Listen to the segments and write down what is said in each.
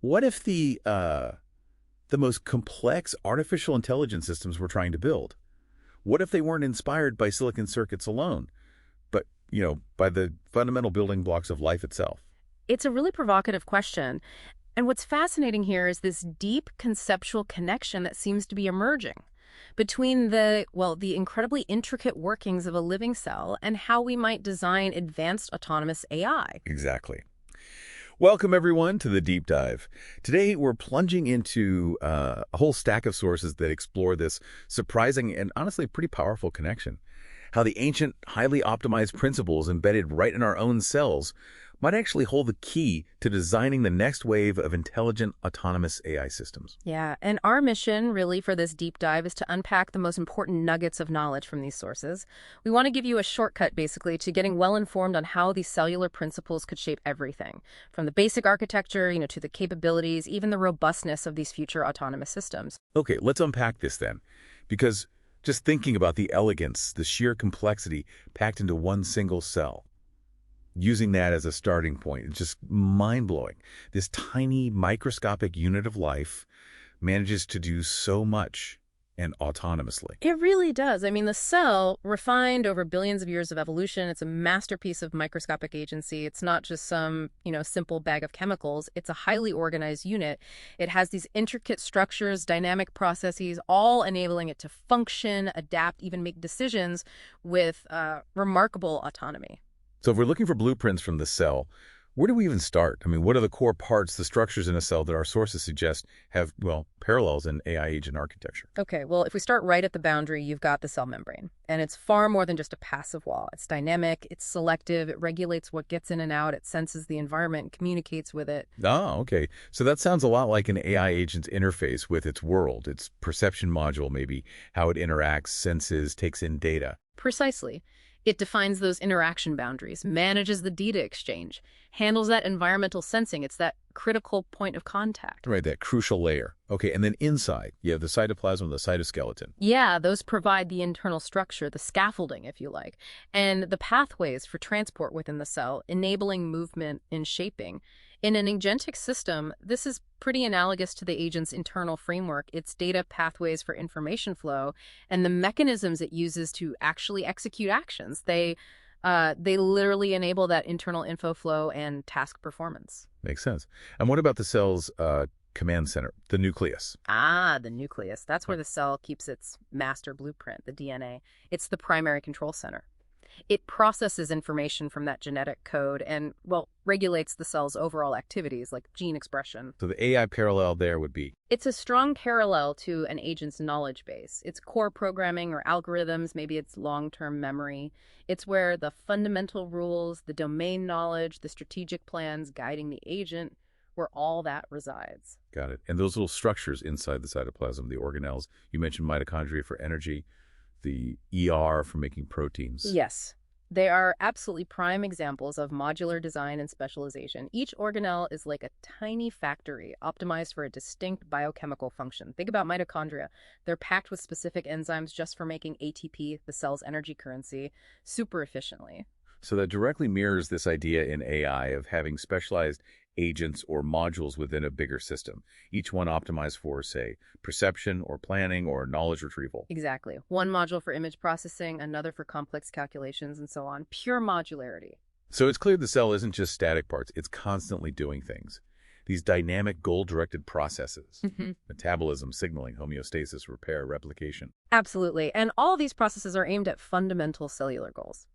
What if the most complex artificial intelligence systems we're trying to build? What if they weren't inspired by silicon circuits alone, but, by the fundamental building blocks of life itself? It's a really provocative question. And what's fascinating here is this deep conceptual connection that seems to be emerging between the incredibly intricate workings of a living cell and how we might design advanced autonomous AI. Exactly. Welcome, everyone, to the Deep Dive. Today, we're plunging into a whole stack of sources that explore this surprising and honestly pretty powerful connection. How the ancient, highly optimized principles embedded right in our own cells might actually hold the key to designing the next wave of intelligent, autonomous AI systems. Yeah, and our mission really for this deep dive is to unpack the most important nuggets of knowledge from these sources. We want to give you a shortcut, basically, to getting well informed on how these cellular principles could shape everything, from the basic architecture, to the capabilities, even the robustness of these future autonomous systems. Okay, let's unpack this then, because just thinking about the elegance, the sheer complexity packed into one single cell, using that as a starting point, it's just mind-blowing. This tiny microscopic unit of life manages to do so much and autonomously. It really does. I mean, the cell, refined over billions of years of evolution, it's a masterpiece of microscopic agency. It's not just some, simple bag of chemicals. It's a highly organized unit. It has these intricate structures, dynamic processes, all enabling it to function, adapt, even make decisions with remarkable autonomy. So if we're looking for blueprints from the cell, where do we even start? I mean, what are the core parts, the structures in a cell that our sources suggest have, parallels in AI agent architecture? Okay, well, if we start right at the boundary, you've got the cell membrane. And it's far more than just a passive wall. It's dynamic, it's selective, it regulates what gets in and out, it senses the environment, communicates with it. Oh, okay. So that sounds a lot like an AI agent's interface with its world, its perception module maybe, how it interacts, senses, takes in data. Precisely. It defines those interaction boundaries, manages the data exchange, handles that environmental sensing. It's that critical point of contact. Right, that crucial layer. Okay, and then inside, you have the cytoplasm, the cytoskeleton. Yeah, those provide the internal structure, the scaffolding, if you like, and the pathways for transport within the cell, enabling movement and shaping. In an agentic system, this is pretty analogous to the agent's internal framework, its data pathways for information flow, and the mechanisms it uses to actually execute actions. They literally enable that internal info flow and task performance. Makes sense. And what about the cell's command center, the nucleus? The nucleus. That's where the cell keeps its master blueprint, the DNA. It's the primary control center. It processes information from that genetic code and, regulates the cell's overall activities like gene expression. So the AI parallel there would be? It's a strong parallel to an agent's knowledge base. It's core programming or algorithms, maybe it's long-term memory. It's where the fundamental rules, the domain knowledge, the strategic plans guiding the agent, where all that resides. Got it. And those little structures inside the cytoplasm, the organelles, you mentioned mitochondria for energy, the ER for making proteins. Yes. They are absolutely prime examples of modular design and specialization. Each organelle is like a tiny factory optimized for a distinct biochemical function. Think about mitochondria. They're packed with specific enzymes just for making ATP, the cell's energy currency, super efficiently. So that directly mirrors this idea in AI of having specialized agents or modules within a bigger system, each one optimized for, say, perception or planning or knowledge retrieval. Exactly. One module for image processing, another for complex calculations, and so on. Pure modularity. So it's clear the cell isn't just static parts, it's constantly doing things. These dynamic goal-directed processes, metabolism, signaling, homeostasis, repair, replication. Absolutely. And all these processes are aimed at fundamental cellular goals.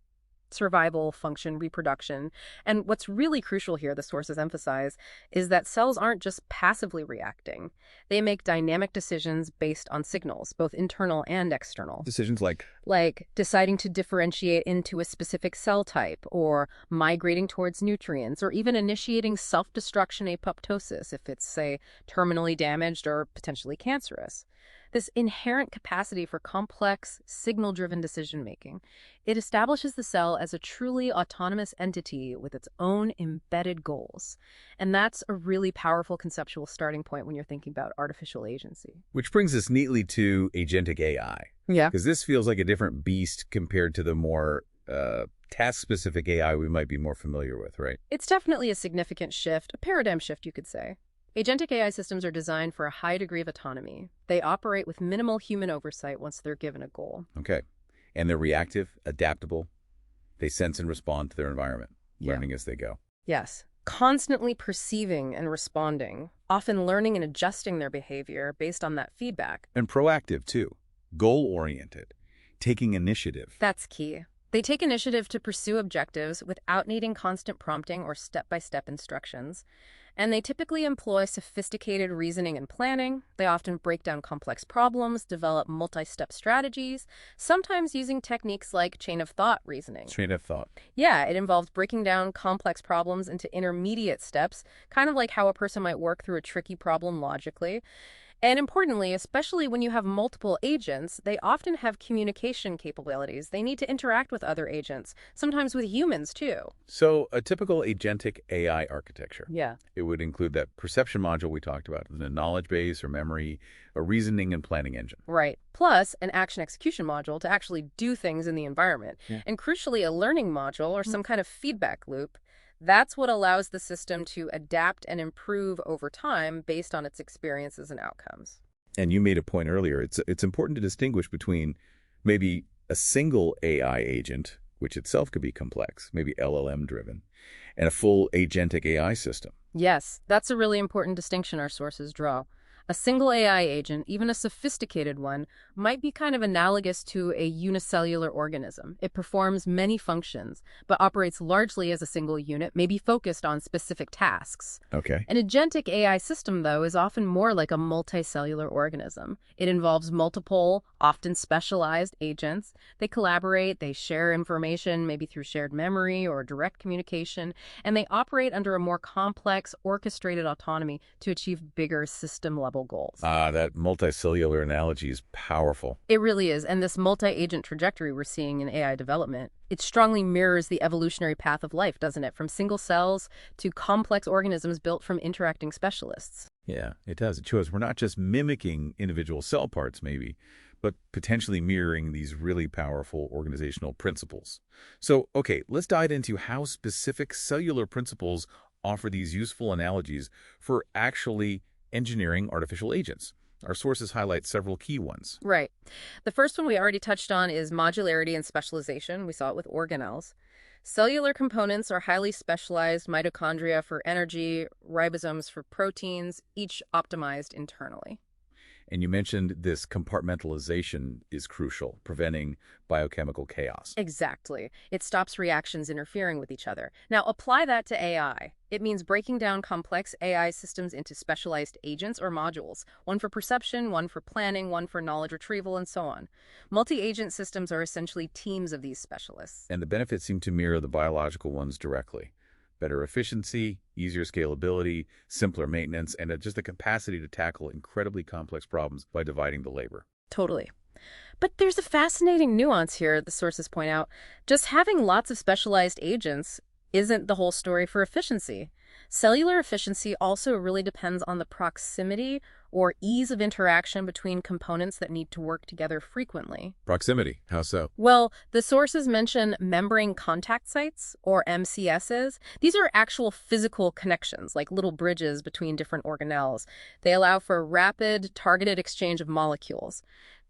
Survival, function, reproduction. And what's really crucial here, the sources emphasize, is that cells aren't just passively reacting. They make dynamic decisions based on signals, both internal and external. Decisions like? Like deciding to differentiate into a specific cell type, or migrating towards nutrients, or even initiating self-destruction apoptosis if it's, say, terminally damaged or potentially cancerous. This inherent capacity for complex, signal-driven decision-making, it establishes the cell as a truly autonomous entity with its own embedded goals. And that's a really powerful conceptual starting point when you're thinking about artificial agency. Which brings us neatly to agentic AI. Yeah. Because this feels like a different beast compared to the more task-specific AI we might be more familiar with, right? It's definitely a significant shift, a paradigm shift, you could say. Agentic AI systems are designed for a high degree of autonomy. They operate with minimal human oversight once they're given a goal. Okay. And they're reactive, adaptable. They sense and respond to their environment, learning as they go. Yes. Constantly perceiving and responding, often learning and adjusting their behavior based on that feedback. And proactive, too. Goal-oriented. Taking initiative. That's key. They take initiative to pursue objectives without needing constant prompting or step-by-step instructions. And they typically employ sophisticated reasoning and planning. They often break down complex problems, develop multi-step strategies, sometimes using techniques like chain of thought reasoning. Chain of thought. Yeah, it involves breaking down complex problems into intermediate steps, kind of like how a person might work through a tricky problem logically. And importantly, especially when you have multiple agents, they often have communication capabilities. They need to interact with other agents, sometimes with humans too. So a typical agentic AI architecture. Yeah. It would include that perception module we talked about, the knowledge base or memory, a reasoning and planning engine. Right. Plus an action execution module to actually do things in the environment. Yeah. And crucially, a learning module or some kind of feedback loop. That's what allows the system to adapt and improve over time based on its experiences and outcomes. And you made a point earlier. It's important to distinguish between maybe a single AI agent, which itself could be complex, maybe LLM driven, and a full agentic AI system. Yes, that's a really important distinction our sources draw. A single AI agent, even a sophisticated one, might be kind of analogous to a unicellular organism. It performs many functions, but operates largely as a single unit, maybe focused on specific tasks. Okay. An agentic AI system, though, is often more like a multicellular organism. It involves multiple, often specialized agents. They collaborate, they share information, maybe through shared memory or direct communication, and they operate under a more complex, orchestrated autonomy to achieve bigger system-level goals. That multicellular analogy is powerful. It really is, and this multi-agent trajectory we're seeing in AI development, it strongly mirrors the evolutionary path of life, doesn't it? From single cells to complex organisms built from interacting specialists. Yeah, it does. It shows we're not just mimicking individual cell parts, maybe, but potentially mirroring these really powerful organizational principles. So, okay, let's dive into how specific cellular principles offer these useful analogies for actually engineering artificial agents. Our sources highlight several key ones. Right. The first one we already touched on is modularity and specialization. We saw it with organelles. Cellular components are highly specialized mitochondria for energy, ribosomes for proteins, each optimized internally. And you mentioned this compartmentalization is crucial, preventing biochemical chaos. Exactly. It stops reactions interfering with each other. Now, apply that to AI. It means breaking down complex AI systems into specialized agents or modules, one for perception, one for planning, one for knowledge retrieval, and so on. Multi-agent systems are essentially teams of these specialists. And the benefits seem to mirror the biological ones directly. Better efficiency, easier scalability, simpler maintenance, and just the capacity to tackle incredibly complex problems by dividing the labor. Totally. But there's a fascinating nuance here, the sources point out. Just having lots of specialized agents isn't the whole story for efficiency. Cellular efficiency also really depends on the proximity or ease of interaction between components that need to work together frequently. Proximity, how so? Well, the sources mention membrane contact sites, or MCSs. These are actual physical connections, like little bridges between different organelles. They allow for rapid, targeted exchange of molecules.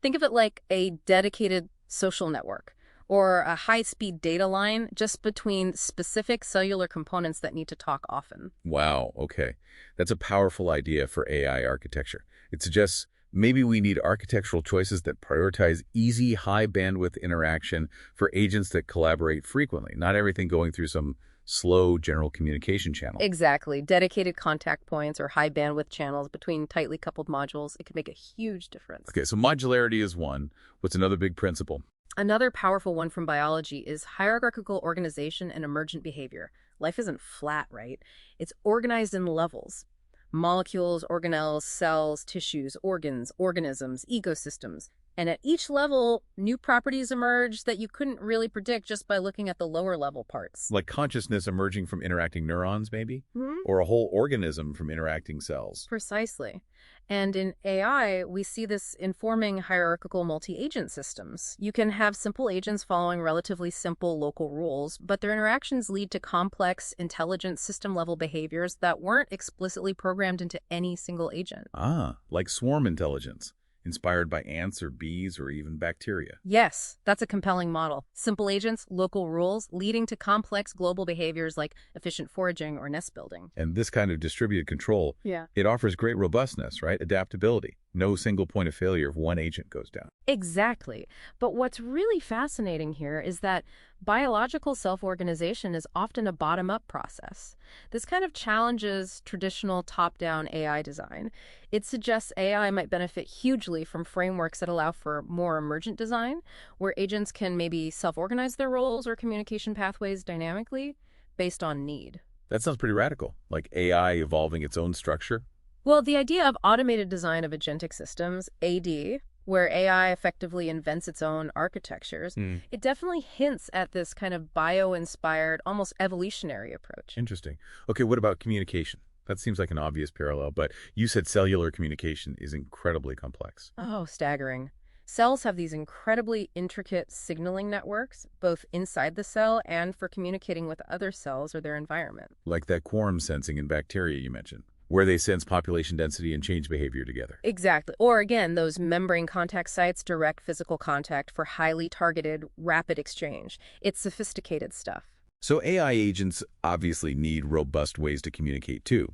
Think of it like a dedicated social network, or a high-speed data line just between specific cellular components that need to talk often. Wow, okay. That's a powerful idea for AI architecture. It suggests maybe we need architectural choices that prioritize easy, high-bandwidth interaction for agents that collaborate frequently, not everything going through some slow general communication channel. Exactly. Dedicated contact points or high-bandwidth channels between tightly coupled modules, it can make a huge difference. Okay, so modularity is one. What's another big principle? Another powerful one from biology is hierarchical organization and emergent behavior. Life isn't flat, right? It's organized in levels. Molecules, organelles, cells, tissues, organs, organisms, ecosystems. And at each level, new properties emerge that you couldn't really predict just by looking at the lower level parts. Like consciousness emerging from interacting neurons, maybe? Hmm. Or a whole organism from interacting cells. Precisely. And in AI, we see this informing hierarchical multi-agent systems. You can have simple agents following relatively simple local rules, but their interactions lead to complex, intelligent system-level behaviors that weren't explicitly programmed into any single agent. Ah, like swarm intelligence, inspired by ants or bees or even bacteria. Yes, that's a compelling model. Simple agents, local rules, leading to complex global behaviors like efficient foraging or nest building. And this kind of distributed control, Yeah. it offers great robustness, right? Adaptability. No single point of failure if one agent goes down. Exactly. But what's really fascinating here is that biological self-organization is often a bottom-up process. This kind of challenges traditional top-down AI design. It suggests AI might benefit hugely from frameworks that allow for more emergent design, where agents can maybe self-organize their roles or communication pathways dynamically based on need. That sounds pretty radical, like AI evolving its own structure. Well, the idea of automated design of agentic systems, AD, where AI effectively invents its own architectures, it definitely hints at this kind of bio-inspired, almost evolutionary approach. Interesting. Okay, what about communication? That seems like an obvious parallel, but you said cellular communication is incredibly complex. Oh, staggering. Cells have these incredibly intricate signaling networks, both inside the cell and for communicating with other cells or their environment. Like that quorum sensing in bacteria you mentioned, where they sense population density and change behavior together. Exactly. Or again, those membrane contact sites direct physical contact for highly targeted, rapid exchange. It's sophisticated stuff. So AI agents obviously need robust ways to communicate too,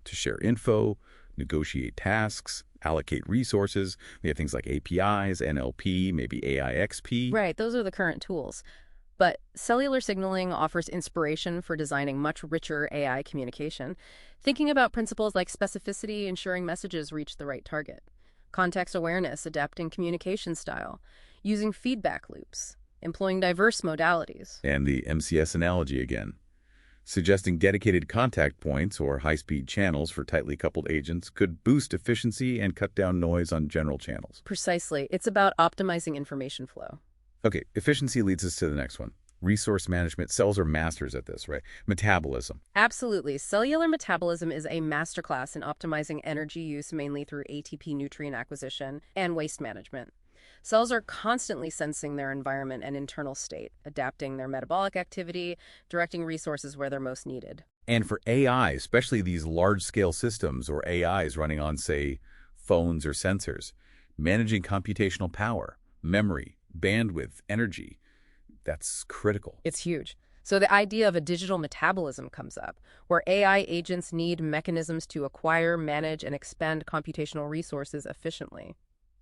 to share info, negotiate tasks, allocate resources. They have things like APIs, NLP, maybe AIXP. Right, those are the current tools. But cellular signaling offers inspiration for designing much richer AI communication, thinking about principles like specificity, ensuring messages reach the right target, context awareness, adapting communication style, using feedback loops, employing diverse modalities. And the MCS analogy again, suggesting dedicated contact points or high-speed channels for tightly coupled agents could boost efficiency and cut down noise on general channels. Precisely. It's about optimizing information flow. Okay, efficiency leads us to the next one. Resource management. Cells are masters at this, right? Metabolism. Absolutely. Cellular metabolism is a masterclass in optimizing energy use mainly through ATP nutrient acquisition and waste management. Cells are constantly sensing their environment and internal state, adapting their metabolic activity, directing resources where they're most needed. And for AI, especially these large-scale systems or AIs running on, say, phones or sensors, managing computational power, memory, bandwidth, energy, that's critical. It's huge. So the idea of a digital metabolism comes up, where AI agents need mechanisms to acquire, manage, and expend computational resources efficiently.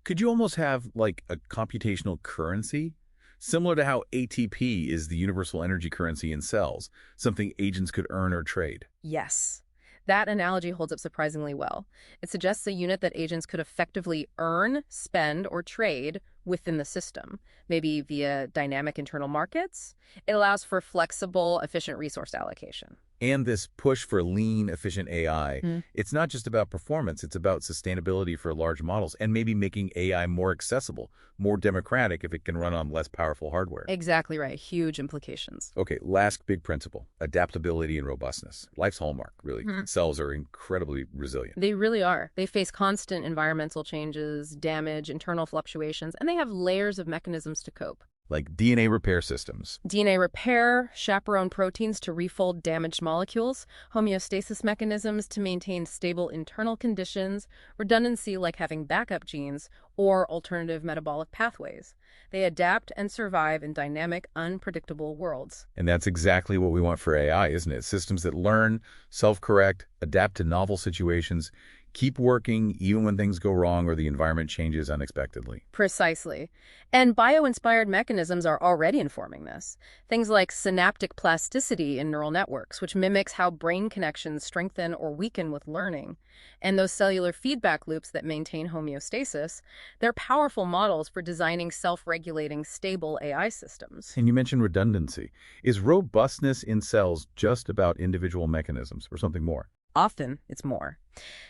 Could you almost have like a computational currency? Similar to how ATP is the universal energy currency in cells, something agents could earn or trade. Yes. That analogy holds up surprisingly well. It suggests a unit that agents could effectively earn, spend, or trade within the system, maybe via dynamic internal markets. It allows for flexible, efficient resource allocation. And this push for lean, efficient AI, it's not just about performance, it's about sustainability for large models and maybe making AI more accessible, more democratic if it can run on less powerful hardware. Exactly right. Huge implications. Okay, last big principle, adaptability and robustness. Life's hallmark, really. Cells are incredibly resilient. They really are. They face constant environmental changes, damage, internal fluctuations, and they have layers of mechanisms to cope. Like DNA repair systems. DNA repair, chaperone proteins to refold damaged molecules, homeostasis mechanisms to maintain stable internal conditions, redundancy like having backup genes, or alternative metabolic pathways. They adapt and survive in dynamic, unpredictable worlds. And that's exactly what we want for AI, isn't it? Systems that learn, self-correct, adapt to novel situations, keep working even when things go wrong or the environment changes unexpectedly. Precisely. And bio-inspired mechanisms are already informing this. Things like synaptic plasticity in neural networks, which mimics how brain connections strengthen or weaken with learning. And those cellular feedback loops that maintain homeostasis, they're powerful models for designing self-regulating, stable AI systems. And you mentioned redundancy. Is robustness in cells just about individual mechanisms or something more? Often, it's more.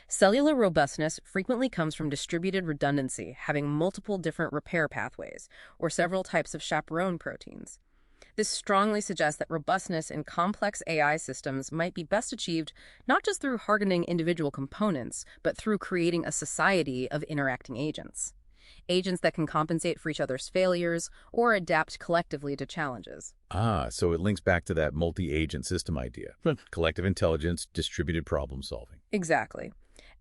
Cellular robustness frequently comes from distributed redundancy, having multiple different repair pathways, or several types of chaperone proteins. This strongly suggests that robustness in complex AI systems might be best achieved not just through hardening individual components, but through creating a society of interacting agents. Agents that can compensate for each other's failures or adapt collectively to challenges. Ah, so it links back to that multi-agent system idea. Collective intelligence, distributed problem solving. Exactly.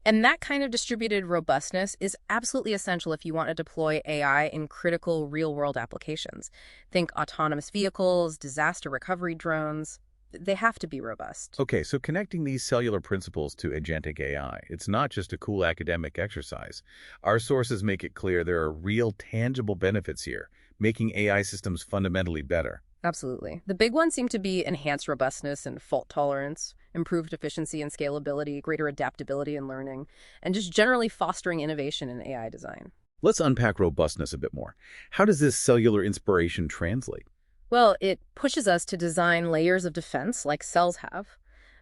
And that kind of distributed robustness is absolutely essential if you want to deploy AI in critical real-world applications. Think autonomous vehicles, disaster recovery drones. They have to be robust. Okay, so connecting these cellular principles to agentic AI, it's not just a cool academic exercise. Our sources make it clear there are real, tangible benefits here, making AI systems fundamentally better. Absolutely. The big ones seem to be enhanced robustness and fault tolerance, improved efficiency and scalability, greater adaptability and learning, and just generally fostering innovation in AI design. Let's unpack robustness a bit more. How does this cellular inspiration translate? Well, it pushes us to design layers of defense like cells have,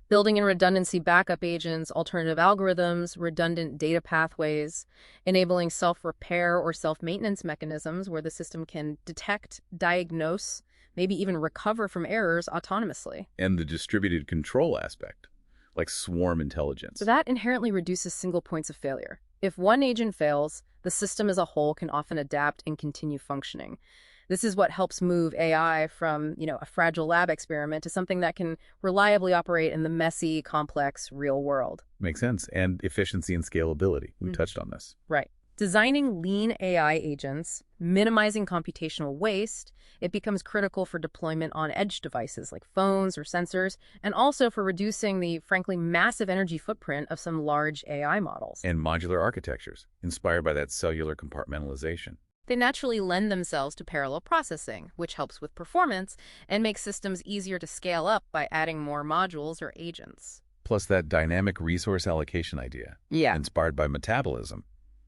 building in redundancy backup agents, alternative algorithms, redundant data pathways, enabling self-repair or self-maintenance mechanisms where the system can detect, diagnose, maybe even recover from errors autonomously. And the distributed control aspect, like swarm intelligence. So that inherently reduces single points of failure. If one agent fails, the system as a whole can often adapt and continue functioning. This is what helps move AI from, a fragile lab experiment to something that can reliably operate in the messy, complex, real world. Makes sense. And efficiency and scalability. We touched on this. Right. Designing lean AI agents, minimizing computational waste, it becomes critical for deployment on edge devices like phones or sensors, and also for reducing the, frankly, massive energy footprint of some large AI models. And modular architectures, inspired by that cellular compartmentalization. They naturally lend themselves to parallel processing, which helps with performance and makes systems easier to scale up by adding more modules or agents. Plus that dynamic resource allocation idea, Yeah. inspired by metabolism,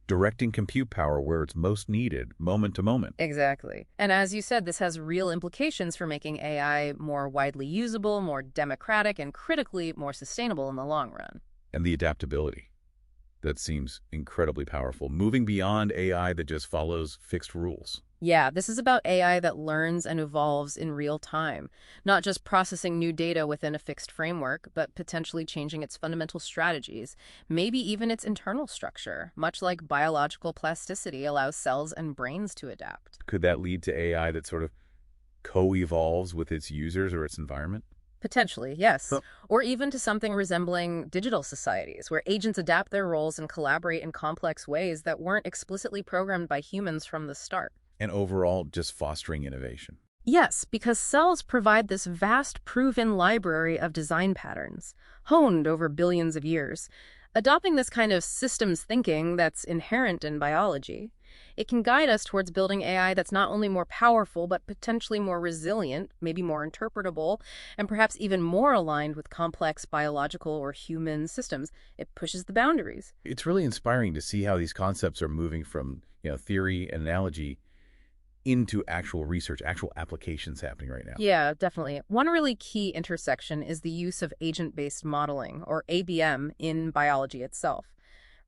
directing compute power where it's most needed, moment to moment. Exactly. And as you said, this has real implications for making AI more widely usable, more democratic, and critically more sustainable in the long run. And the adaptability. That seems incredibly powerful, moving beyond AI that just follows fixed rules. Yeah, this is about AI that learns and evolves in real time, not just processing new data within a fixed framework, but potentially changing its fundamental strategies, maybe even its internal structure, much like biological plasticity allows cells and brains to adapt. Could that lead to AI that sort of co-evolves with its users or its environment? Potentially, yes. Huh. Or even to something resembling digital societies, where agents adapt their roles and collaborate in complex ways that weren't explicitly programmed by humans from the start. And overall, just fostering innovation. Yes, because cells provide this vast proven library of design patterns, honed over billions of years. Adopting this kind of systems thinking that's inherent in biology, it can guide us towards building AI that's not only more powerful, but potentially more resilient, maybe more interpretable, and perhaps even more aligned with complex biological or human systems. It pushes the boundaries. It's really inspiring to see how these concepts are moving from, theory and analogy into actual research, actual applications happening right now. Yeah, definitely. One really key intersection is the use of agent-based modeling, or ABM, in biology itself.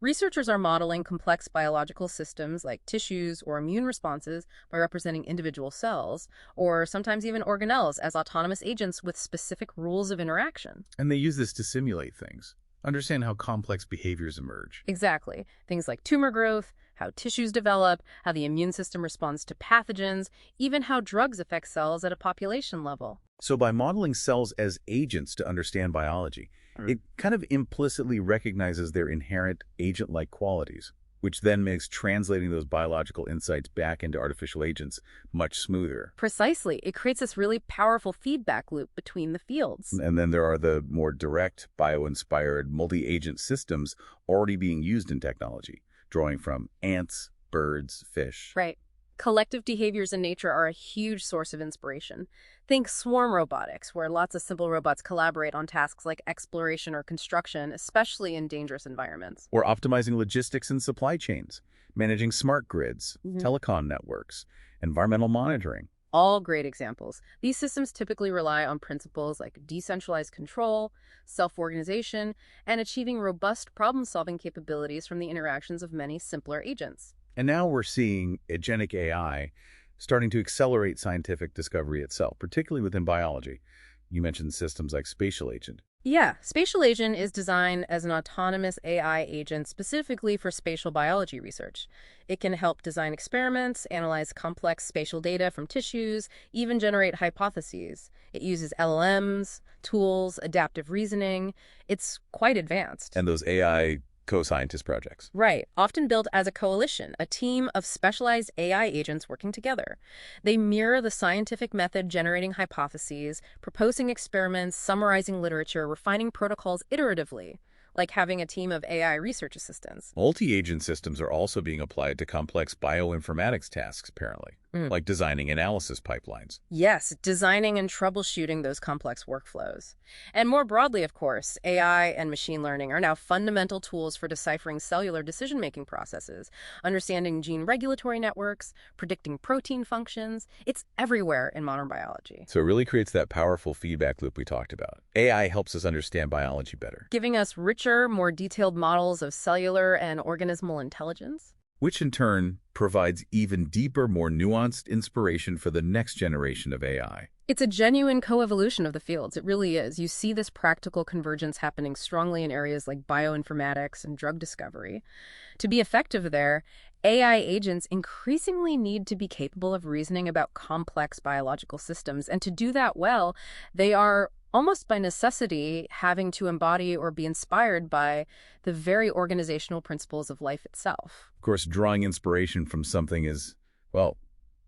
Researchers are modeling complex biological systems like tissues or immune responses by representing individual cells, or sometimes even organelles as autonomous agents with specific rules of interaction. And they use this to simulate things, understand how complex behaviors emerge. Exactly. Things like tumor growth, how tissues develop, how the immune system responds to pathogens, even how drugs affect cells at a population level. So by modeling cells as agents to understand biology, it kind of implicitly recognizes their inherent agent-like qualities, which then makes translating those biological insights back into artificial agents much smoother. Precisely. It creates this really powerful feedback loop between the fields. And then there are the more direct, bio-inspired, multi-agent systems already being used in technology, drawing from ants, birds, fish. Right. Collective behaviors in nature are a huge source of inspiration. Think swarm robotics, where lots of simple robots collaborate on tasks like exploration or construction, especially in dangerous environments. Or optimizing logistics and supply chains, managing smart grids, telecom networks, environmental monitoring, All great examples. These systems typically rely on principles like decentralized control, self-organization, and achieving robust problem-solving capabilities from the interactions of many simpler agents. And now we're seeing agentic AI starting to accelerate scientific discovery itself, particularly within biology. You mentioned systems like Spatial Agent. Yeah, Spatial Agent is designed as an autonomous AI agent specifically for spatial biology research. It can help design experiments, analyze complex spatial data from tissues, even generate hypotheses. It uses LLMs, tools, adaptive reasoning. It's quite advanced. And those AI co-scientist projects. Right, often built as a coalition, a team of specialized AI agents working together. They mirror the scientific method generating hypotheses, proposing experiments, summarizing literature, refining protocols iteratively, like having a team of AI research assistants. Multi-agent systems are also being applied to complex bioinformatics tasks, apparently, like designing analysis pipelines. Yes, designing and troubleshooting those complex workflows. And more broadly, of course, AI and machine learning are now fundamental tools for deciphering cellular decision-making processes, understanding gene regulatory networks, predicting protein functions. It's everywhere in modern biology. So it really creates that powerful feedback loop we talked about. AI helps us understand biology better, Giving us richer, more detailed models of cellular and organismal intelligence. which in turn provides even deeper, more nuanced inspiration for the next generation of AI. It's a genuine coevolution of the fields. It really is. You see this practical convergence happening strongly in areas like bioinformatics and drug discovery. To be effective there, AI agents increasingly need to be capable of reasoning about complex biological systems. And to do that well, they are almost by necessity having to embody or be inspired by the very organizational principles of life itself. Of course, drawing inspiration from something as, well,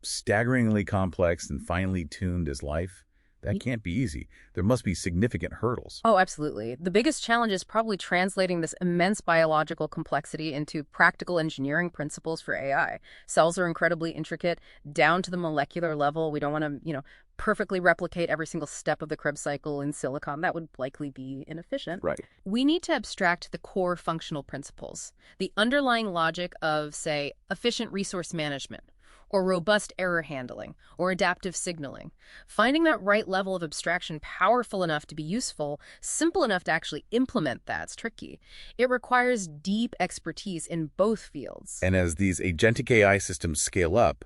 staggeringly complex and finely tuned as life, that can't be easy. There must be significant hurdles. Oh, absolutely. The biggest challenge is probably translating this immense biological complexity into practical engineering principles for AI. Cells are incredibly intricate, down to the molecular level. We don't want to, perfectly replicate every single step of the Krebs cycle in silicon. That would likely be inefficient. Right. We need to abstract the core functional principles, the underlying logic of, say, efficient resource management, or robust error handling, or adaptive signaling. Finding that right level of abstraction powerful enough to be useful, simple enough to actually implement that's tricky. It requires deep expertise in both fields. And as these agentic AI systems scale up,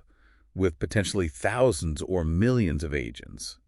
with potentially thousands or millions of agents,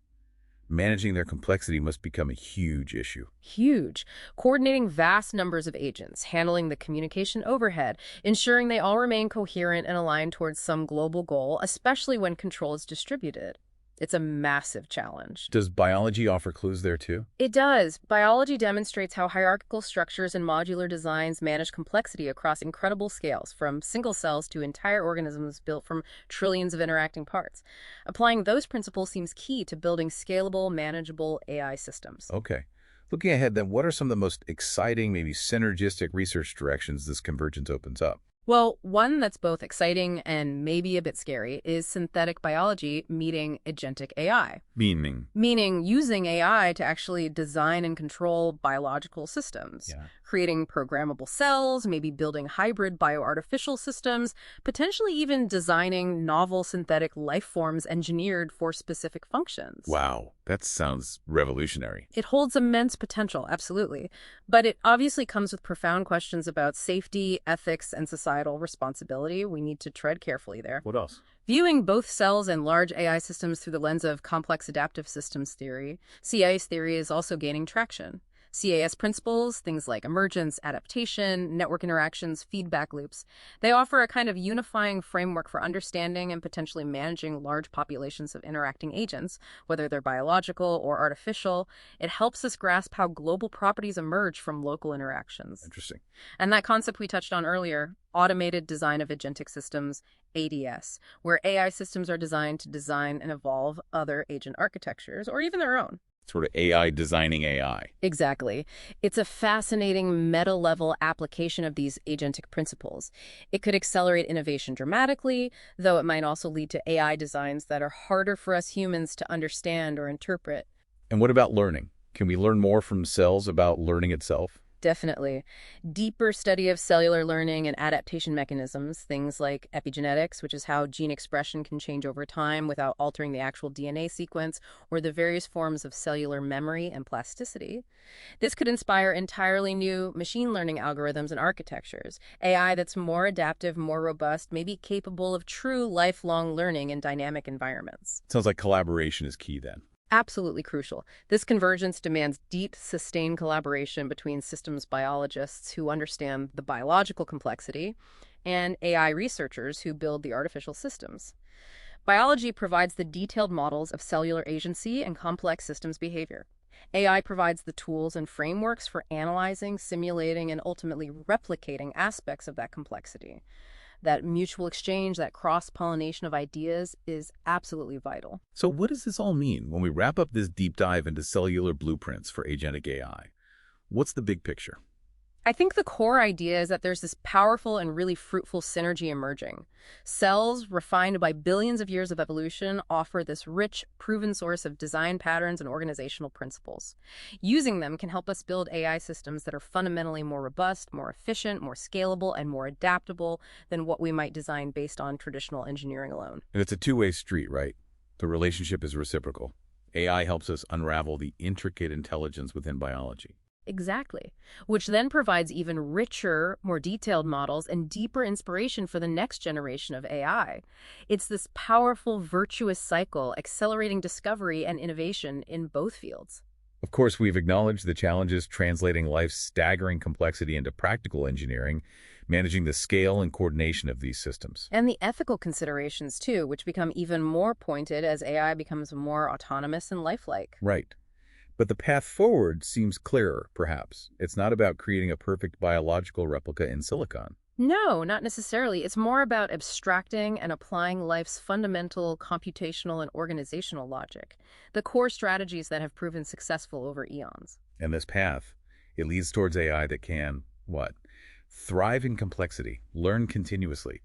managing their complexity must become a huge issue. Huge. Coordinating vast numbers of agents, handling the communication overhead, ensuring they all remain coherent and aligned towards some global goal, especially when control is distributed. It's a massive challenge. Does biology offer clues there too? It does. Biology demonstrates how hierarchical structures and modular designs manage complexity across incredible scales, from single cells to entire organisms built from trillions of interacting parts. Applying those principles seems key to building scalable, manageable AI systems. Okay. Looking ahead then, what are some of the most exciting, maybe synergistic research directions this convergence opens up? Well, one that's both exciting and maybe a bit scary is synthetic biology meeting agentic AI. Meaning using AI to actually design and control biological systems. Creating programmable cells, maybe building hybrid bioartificial systems, potentially even designing novel synthetic life forms engineered for specific functions. Wow, that sounds revolutionary. It holds immense potential, absolutely. But it obviously comes with profound questions about safety, ethics, and societal responsibility. We need to tread carefully there. What else? Viewing both cells and large AI systems through the lens of complex adaptive systems theory, CAS theory is also gaining traction. CAS principles, things like emergence, adaptation, network interactions, feedback loops, they offer a kind of unifying framework for understanding and potentially managing large populations of interacting agents, whether they're biological or artificial. It helps us grasp how global properties emerge from local interactions. Interesting. And that concept we touched on earlier, automated design of agentic systems, ADS, where AI systems are designed to design and evolve other agent architectures, or even their own. Sort of AI designing AI. Exactly. It's a fascinating meta-level application of these agentic principles. It could accelerate innovation dramatically, though it might also lead to AI designs that are harder for us humans to understand or interpret. And what about learning? Can we learn more from cells about learning itself? Definitely. Deeper study of cellular learning and adaptation mechanisms, things like epigenetics, which is how gene expression can change over time without altering the actual DNA sequence, or the various forms of cellular memory and plasticity. This could inspire entirely new machine learning algorithms and architectures, AI that's more adaptive, more robust, maybe capable of true lifelong learning in dynamic environments. Sounds like collaboration is key then. Absolutely crucial. This convergence demands deep, sustained collaboration between systems biologists who understand the biological complexity and AI researchers who build the artificial systems. Biology provides the detailed models of cellular agency and complex systems behavior. AI provides the tools and frameworks for analyzing, simulating, and ultimately replicating aspects of that complexity. That mutual exchange, that cross-pollination of ideas is absolutely vital. So what does this all mean when we wrap up this deep dive into cellular blueprints for agentic AI? What's the big picture? I think the core idea is that there's this powerful and really fruitful synergy emerging. Cells, refined by billions of years of evolution, offer this rich, proven source of design patterns and organizational principles. Using them can help us build AI systems that are fundamentally more robust, more efficient, more scalable, and more adaptable than what we might design based on traditional engineering alone. And it's a two-way street, right? The relationship is reciprocal. AI helps us unravel the intricate intelligence within biology. Exactly. Which then provides even richer, more detailed models and deeper inspiration for the next generation of AI. It's this powerful, virtuous cycle accelerating discovery and innovation in both fields. Of course, we've acknowledged the challenges translating life's staggering complexity into practical engineering, managing the scale and coordination of these systems. And the ethical considerations, too, which become even more pointed as AI becomes more autonomous and lifelike. Right. But the path forward seems clearer, perhaps. It's not about creating a perfect biological replica in silicon. No, not necessarily. It's more about abstracting and applying life's fundamental computational and organizational logic, the core strategies that have proven successful over eons. And this path, it leads towards AI that can, what? Thrive in complexity, learn continuously,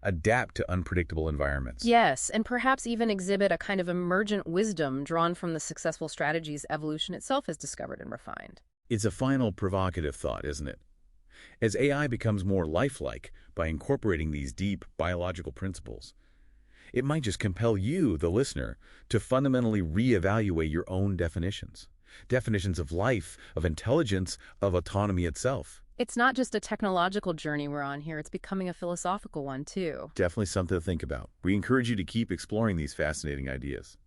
adapt to unpredictable environments. Yes, and perhaps even exhibit a kind of emergent wisdom drawn from the successful strategies evolution itself has discovered and refined. It's a final provocative thought, isn't it? As AI becomes more lifelike by incorporating these deep biological principles, it might just compel you, the listener, to fundamentally reevaluate your own definitions. Definitions of life, of intelligence, of autonomy itself. It's not just a technological journey we're on here, it's becoming a philosophical one, too. Definitely something to think about. We encourage you to keep exploring these fascinating ideas.